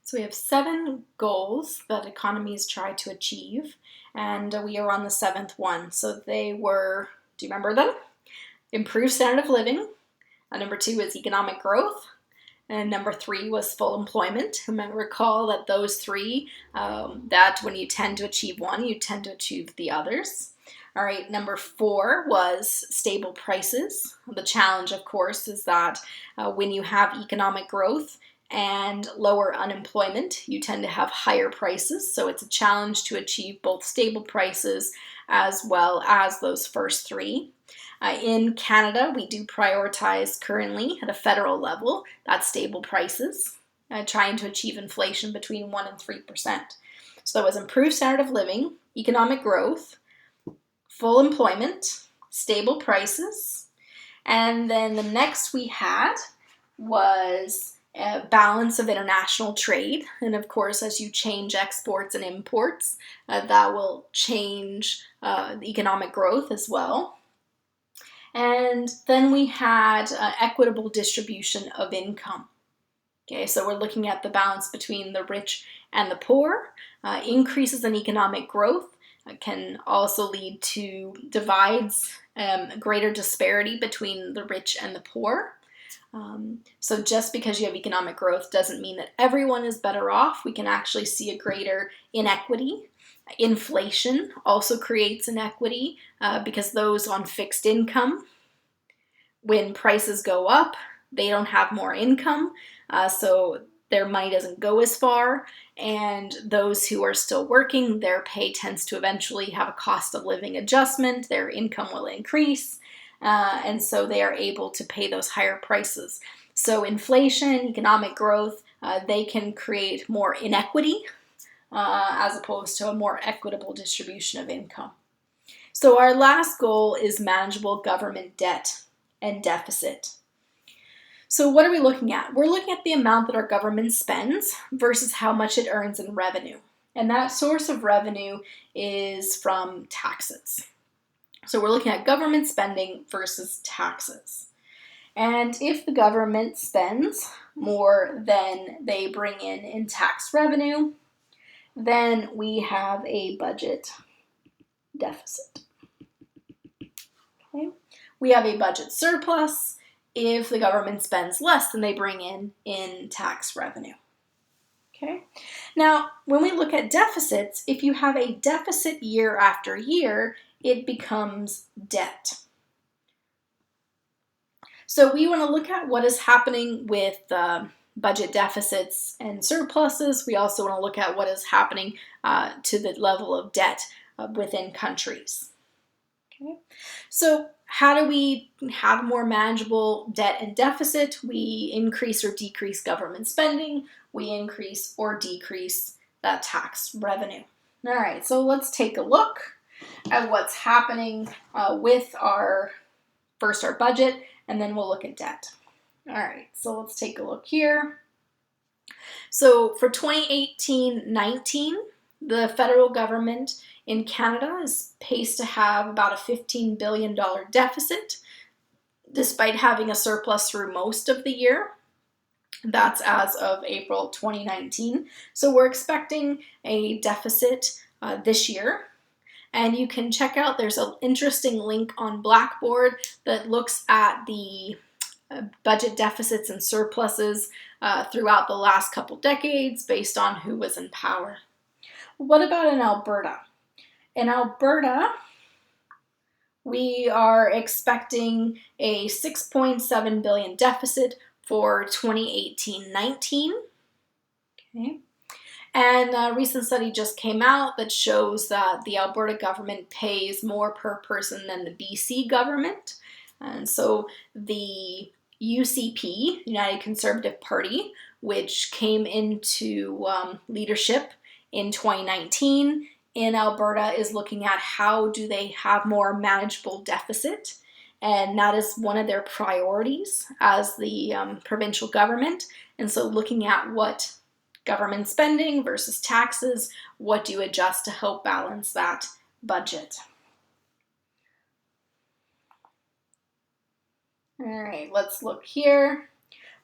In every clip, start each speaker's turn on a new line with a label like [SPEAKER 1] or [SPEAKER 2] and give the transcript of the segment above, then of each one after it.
[SPEAKER 1] So we have 7 goals that economies try to achieve, and we are on the 7th one. So they were, do you remember them? Improve standard of living. Number 2 is economic growth. And number 3 was full employment. Recall that those 3, that when you tend to achieve one, you tend to achieve the others. All right, number 4 was stable prices. The challenge, of course, is that when you have economic growth and lower unemployment, you tend to have higher prices. So it's a challenge to achieve both stable prices as well as those first 3. In Canada, we do prioritize currently at a federal level, that's stable prices, trying to achieve inflation between 1% and 3%. So that was improved standard of living, economic growth, full employment, stable prices, and then the next we had was a balance of international trade. And of course, as you change exports and imports, that will change the economic growth as well. And then we had equitable distribution of income. Okay, so we're looking at the balance between the rich and the poor. Increases in economic growth can also lead to divides, greater disparity between the rich and the poor. So just because you have economic growth doesn't mean that everyone is better off. We can actually see a greater inequity. Inflation also creates inequity because those on fixed income, when prices go up, they don't have more income, so their money doesn't go as far, and those who are still working, their pay tends to eventually have a cost of living adjustment, their income will increase, and so they are able to pay those higher prices. So inflation, economic growth, they can create more inequity as opposed to a more equitable distribution of income. So our last goal is manageable government debt and deficit. So what are we looking at? We're looking at the amount that our government spends versus how much it earns in revenue. And that source of revenue is from taxes. So we're looking at government spending versus taxes. And if the government spends more than they bring in tax revenue, then we have a budget deficit. Okay? We have a budget surplus if the government spends less than they bring in tax revenue. Okay? Now, when we look at deficits, if you have a deficit year after year, it becomes debt. So we want to look at what is happening with budget deficits and surpluses. We also want to look at what is happening to the level of debt within countries. Okay, so how do we have more manageable debt and deficit? We increase or decrease government spending. We increase or decrease that tax revenue. All right, so let's take a look at what's happening with our budget, and then we'll look at debt. All right, so let's take a look here. So for 2018-19, the federal government in Canada is paced to have about a $15 billion deficit, despite having a surplus through most of the year. That's as of April 2019. So we're expecting a deficit this year. And you can check out, there's an interesting link on Blackboard that looks at the budget deficits and surpluses throughout the last couple decades based on who was in power. What about in Alberta? In Alberta, we are expecting a $6.7 billion deficit for 2018-19. Okay. And a recent study just came out that shows that the Alberta government pays more per person than the BC government. And so the UCP, United Conservative Party, which came into leadership in 2019 in Alberta, is looking at how do they have more manageable deficit. And that is one of their priorities as the provincial government. And so looking at what government spending versus taxes, what do you adjust to help balance that budget? All right, let's look here.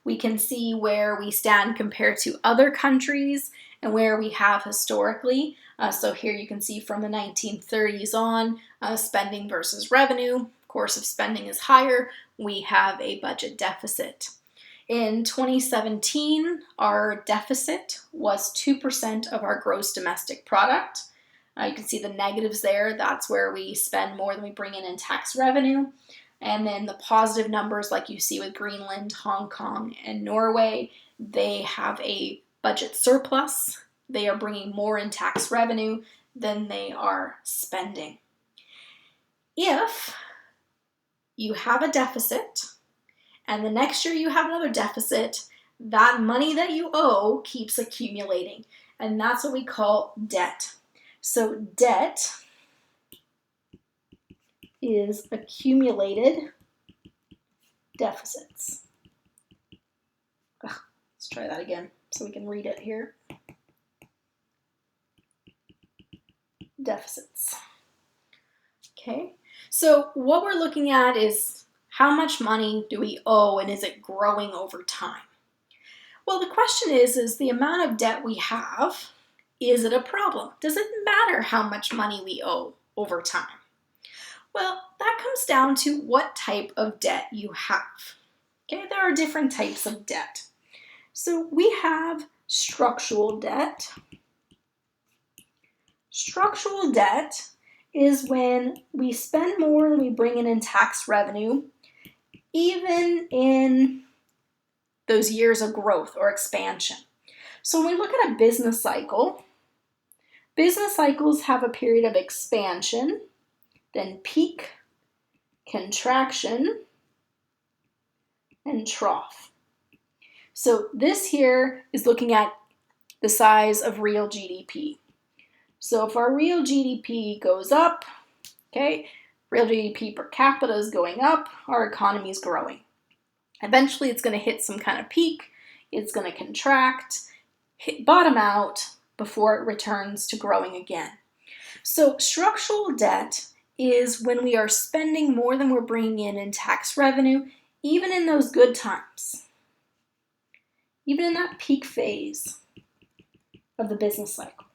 [SPEAKER 1] we can see where we stand compared to other countries and where we have historically. So here you can see from the 1930s on, spending versus revenue. Of course, if spending is higher, we have a budget deficit. In 2017, our deficit was 2% of our gross domestic product. You can see the negatives there. That's where we spend more than we bring in tax revenue. And then the positive numbers, like you see with Greenland, Hong Kong, and Norway, they have a budget surplus. They are bringing more in tax revenue than they are spending. If you have a deficit, and the next year you have another deficit, that money that you owe keeps accumulating. And that's what we call debt. So debt is accumulated deficits. Let's try that again so we can read it here. Deficits. Okay, so what we're looking at is how much money do we owe and is it growing over time? Well, the question is the amount of debt we have, is it a problem? Does it matter how much money we owe over time? Well, that comes down to what type of debt you have. Okay, there are different types of debt. So we have structural debt. Structural debt is when we spend more than we bring in tax revenue, even in those years of growth or expansion. So when we look at a business cycle, business cycles have a period of expansion, then peak, contraction, and trough. So this here is looking at the size of real GDP. So if our real GDP goes up, okay, real GDP per capita is going up, our economy is growing. Eventually it's going to hit some kind of peak, it's going to contract, bottom out before it returns to growing again. So structural debt is when we are spending more than we're bringing in tax revenue, even in those good times, even in that peak phase of the business cycle.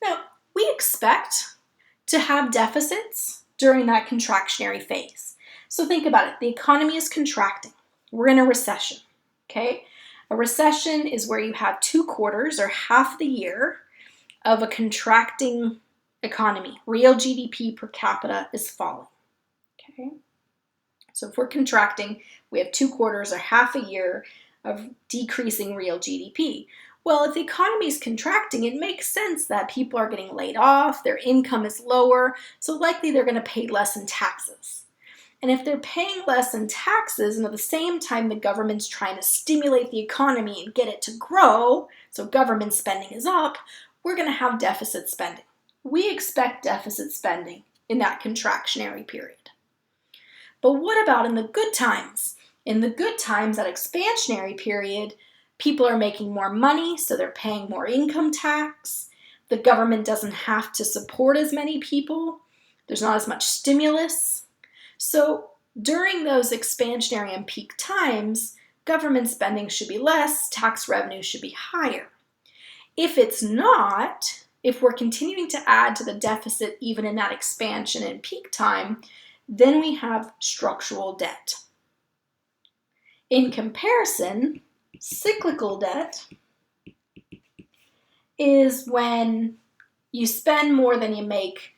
[SPEAKER 1] Now, we expect to have deficits during that contractionary phase. So think about it. The economy is contracting. We're in a recession, okay? A recession is where you have 2 quarters or half the year of a contracting economy. Real GDP per capita is falling, okay? So if we're contracting, we have 2 quarters or half a year of decreasing real GDP. Well, if the economy is contracting, it makes sense that people are getting laid off, their income is lower, so likely they're going to pay less in taxes. And if they're paying less in taxes, and at the same time the government's trying to stimulate the economy and get it to grow, so government spending is up, we're going to have deficit spending. We expect deficit spending in that contractionary period. But what about in the good times? In the good times, that expansionary period, people are making more money, so they're paying more income tax. The government doesn't have to support as many people. There's not as much stimulus. So during those expansionary and peak times, government spending should be less, tax revenue should be higher. If it's not, if we're continuing to add to the deficit even in that expansion and peak time, then we have structural debt. In comparison, cyclical debt is when you spend more than you make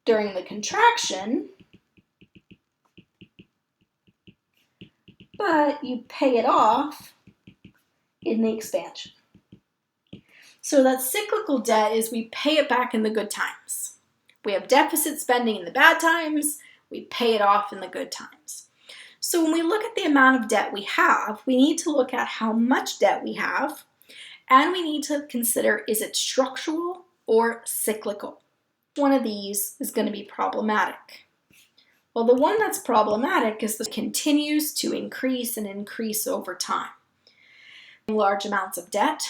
[SPEAKER 1] during the contraction, but you pay it off in the expansion. So that cyclical debt is we pay it back in the good times. We have deficit spending in the bad times, we pay it off in the good times. So when we look at the amount of debt we have, we need to look at how much debt we have, and we need to consider, is it structural or cyclical? One of these is going to be problematic. Well, the one that's problematic is that it continues to increase and increase over time. Large amounts of debt,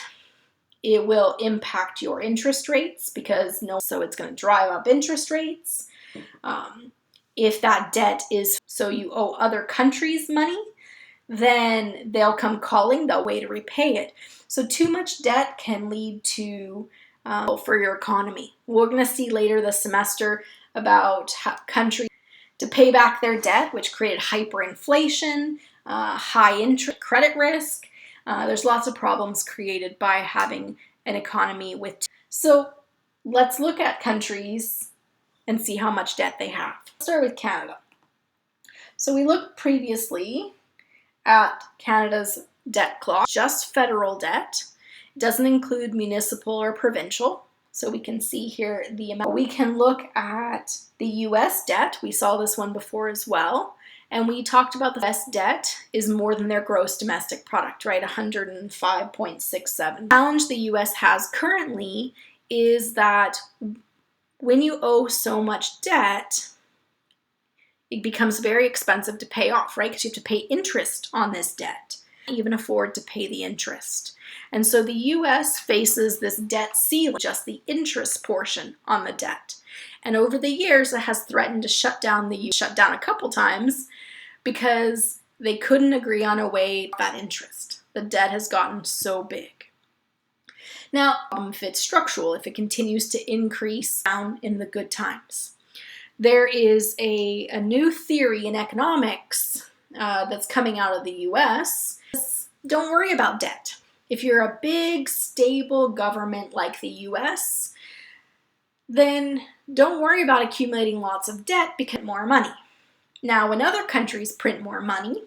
[SPEAKER 1] it will impact your interest rates so it's going to drive up interest rates. If that debt is so you owe other countries money, then they'll come calling, they'll way to repay it. So too much debt can lead to for your economy. We're going to see later this semester about how countries to pay back their debt, which created hyperinflation, high interest, credit risk. There's lots of problems created by having an economy with. So let's look at countries and see how much debt they have. Let's start with Canada. So we looked previously at Canada's debt clause, just federal debt. It doesn't include municipal or provincial. So we can see here the amount. We can look at the US debt. We saw this one before as well. And we talked about the US debt is more than their gross domestic product, right? 105.67. The challenge the US has currently is that when you owe so much debt, it becomes very expensive to pay off, right? Because you have to pay interest on this debt. You can't even afford to pay the interest. And so the US faces this debt ceiling, just the interest portion on the debt. And over the years, it has threatened to shut down a couple times because they couldn't agree on a way that interest. The debt has gotten so big. Now, if it's structural, if it continues to increase down in the good times. There is a new theory in economics that's coming out of the US. Don't worry about debt. If you're a big, stable government like the US, then don't worry about accumulating lots of debt because more money. Now, when other countries print more money,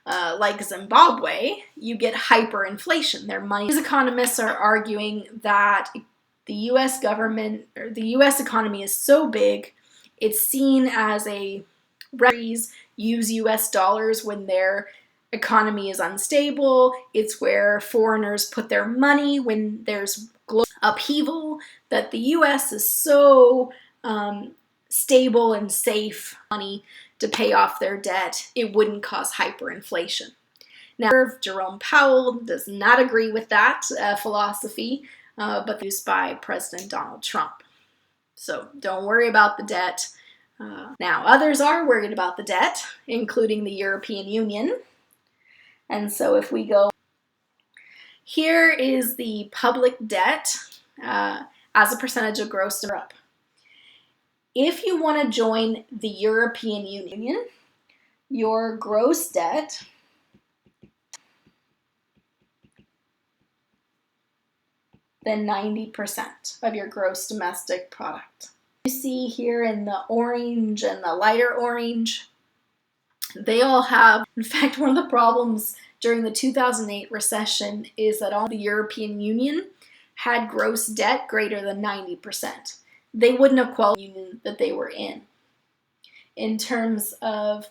[SPEAKER 1] like Zimbabwe, you get hyperinflation. Their money. These economists are arguing that the US government or the US economy is so big, it's seen as a use US dollars when their economy is unstable. It's where foreigners put their money when there's global upheaval, that the US is so stable and safe money to pay off their debt, it wouldn't cause hyperinflation. Now, Jerome Powell does not agree with that philosophy, but used by President Donald Trump. So don't worry about the debt. Now, others are worried about the debt, including the European Union. And so if we go, here is the public debt as a percentage of gross Europe. If you want to join the European Union, your gross debt than 90% of your gross domestic product. You see here in the orange and the lighter orange, they all have, in fact, one of the problems during the 2008 recession is that all the European Union had gross debt greater than 90%. They wouldn't have qualified the union that they were in. In terms of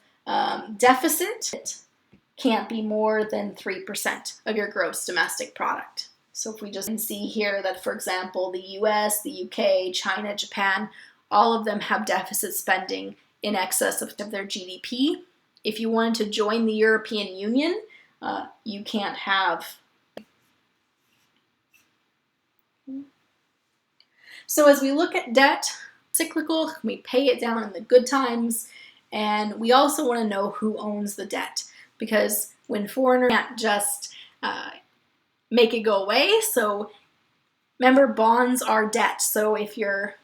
[SPEAKER 1] deficit, it can't be more than 3% of your gross domestic product. So if we just see here that, for example, the US, the UK, China, Japan, all of them have deficit spending in excess of their GDP. If you wanted to join the European Union, you can't have. So as we look at debt, cyclical, we pay it down in the good times, and we also want to know who owns the debt, because when foreigners can't just make it go away. So remember, bonds are debt. So if your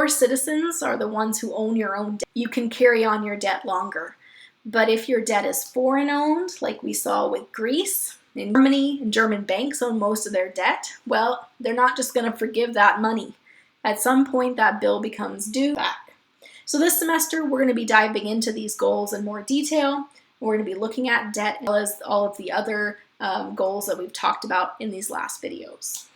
[SPEAKER 1] citizens are the ones who own your own debt, you can carry on your debt longer. But if your debt is foreign owned, like we saw with Greece, in Germany, and German banks own most of their debt, well, they're not just going to forgive that money. At some point, that bill becomes due back. So this semester, we're going to be diving into these goals in more detail. We're going to be looking at debt as well as all of the other goals that we've talked about in these last videos.